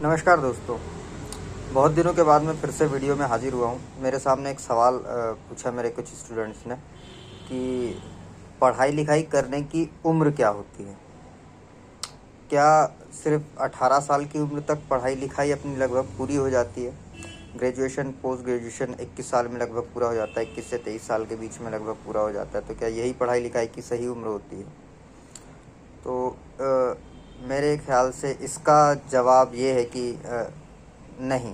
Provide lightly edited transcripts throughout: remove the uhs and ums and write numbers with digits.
नमस्कार दोस्तों। बहुत दिनों के बाद मैं फिर से वीडियो में हाजिर हुआ हूँ। मेरे सामने एक सवाल पूछा मेरे कुछ स्टूडेंट्स ने कि पढ़ाई लिखाई करने की उम्र क्या होती है। क्या सिर्फ 18 साल की उम्र तक पढ़ाई लिखाई अपनी लगभग पूरी हो जाती है। ग्रेजुएशन पोस्ट ग्रेजुएशन 21 साल में लगभग पूरा हो जाता है, 21 से 23 साल के बीच में लगभग पूरा हो जाता है। तो क्या यही पढ़ाई लिखाई की सही उम्र होती है। तो मेरे ख्याल से इसका जवाब ये है कि नहीं,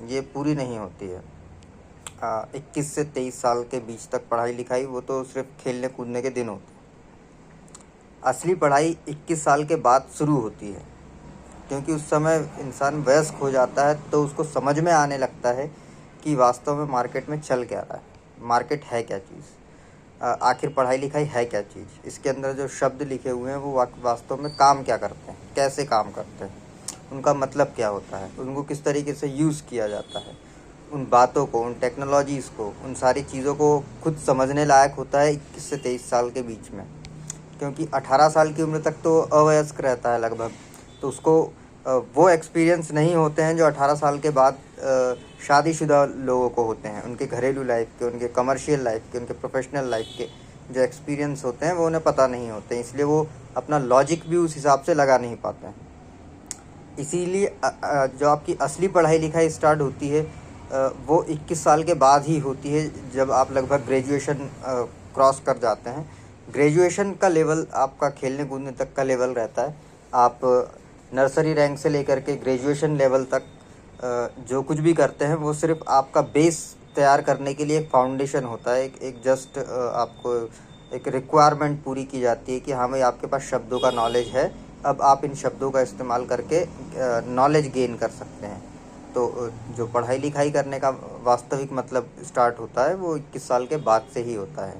ये पूरी नहीं होती है। 21 से 23 साल के बीच तक पढ़ाई लिखाई वो तो सिर्फ खेलने कूदने के दिन होते हैं। असली पढ़ाई 21 साल के बाद शुरू होती है, क्योंकि उस समय इंसान वयस्क हो जाता है, तो उसको समझ में आने लगता है कि वास्तव में मार्केट में चल क्या रहा है, मार्केट है क्या चीज़, आखिर पढ़ाई लिखाई है क्या चीज़, इसके अंदर जो शब्द लिखे हुए हैं वो वास्तव में काम क्या करते हैं, कैसे काम करते हैं, उनका मतलब क्या होता है, उनको किस तरीके से यूज़ किया जाता है, उन बातों को, उन टेक्नोलॉजीज़ को, उन सारी चीज़ों को खुद समझने लायक होता है 21 से 23 साल के बीच में। क्योंकि 18 साल की उम्र तक तो अवयस्क रहता है लगभग, तो उसको वो एक्सपीरियंस नहीं होते हैं जो 18 साल के बाद शादीशुदा लोगों को होते हैं। उनके घरेलू लाइफ के, उनके कमर्शियल लाइफ के, उनके प्रोफेशनल लाइफ के जो एक्सपीरियंस होते हैं वो उन्हें पता नहीं होते हैं, इसलिए वो अपना लॉजिक भी उस हिसाब से लगा नहीं पाते हैं। इसीलिए जो आपकी असली पढ़ाई लिखाई स्टार्ट होती है वो 21 साल के बाद ही होती है, जब आप लगभग ग्रेजुएशन क्रॉस कर जाते हैं। ग्रेजुएशन का लेवल आपका खेलने कूदने तक का लेवल रहता है। आप नर्सरी रैंक से लेकर के ग्रेजुएशन लेवल तक जो कुछ भी करते हैं वो सिर्फ आपका बेस तैयार करने के लिए एक फाउंडेशन होता है। एक जस्ट आपको एक रिक्वायरमेंट पूरी की जाती है कि हाँ भाई, आपके पास शब्दों का नॉलेज है, अब आप इन शब्दों का इस्तेमाल करके नॉलेज गेन कर सकते हैं। तो जो पढ़ाई लिखाई करने का वास्तविक मतलब स्टार्ट होता है वो 21 साल के बाद से ही होता है।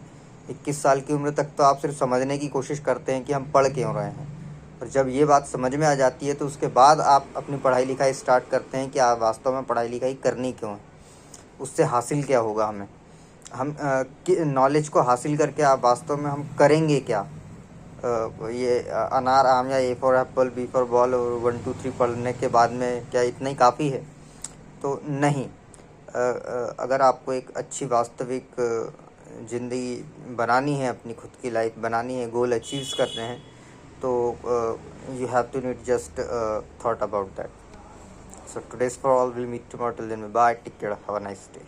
21 साल की उम्र तक तो आप सिर्फ समझने की कोशिश करते हैं कि हम पढ़ क्यों रहे हैं, और जब ये बात समझ में आ जाती है तो उसके बाद आप अपनी पढ़ाई लिखाई स्टार्ट करते हैं कि आप वास्तव में पढ़ाई लिखाई करनी क्यों है, उससे हासिल क्या होगा हमें, हम नॉलेज को हासिल करके आप वास्तव में हम करेंगे क्या। ये अनार आम या A for apple B for ball और 1 2 3 पढ़ने के बाद में क्या इतना ही काफ़ी है। तो नहीं, अगर आपको एक अच्छी वास्तविक ज़िंदगी बनानी है, अपनी खुद की लाइफ बनानी है, गोल अचीव करने हैं, तो you have to need just thought about that. So today's for all, we'll meet tomorrow. Till then, bye, take care, have a nice day.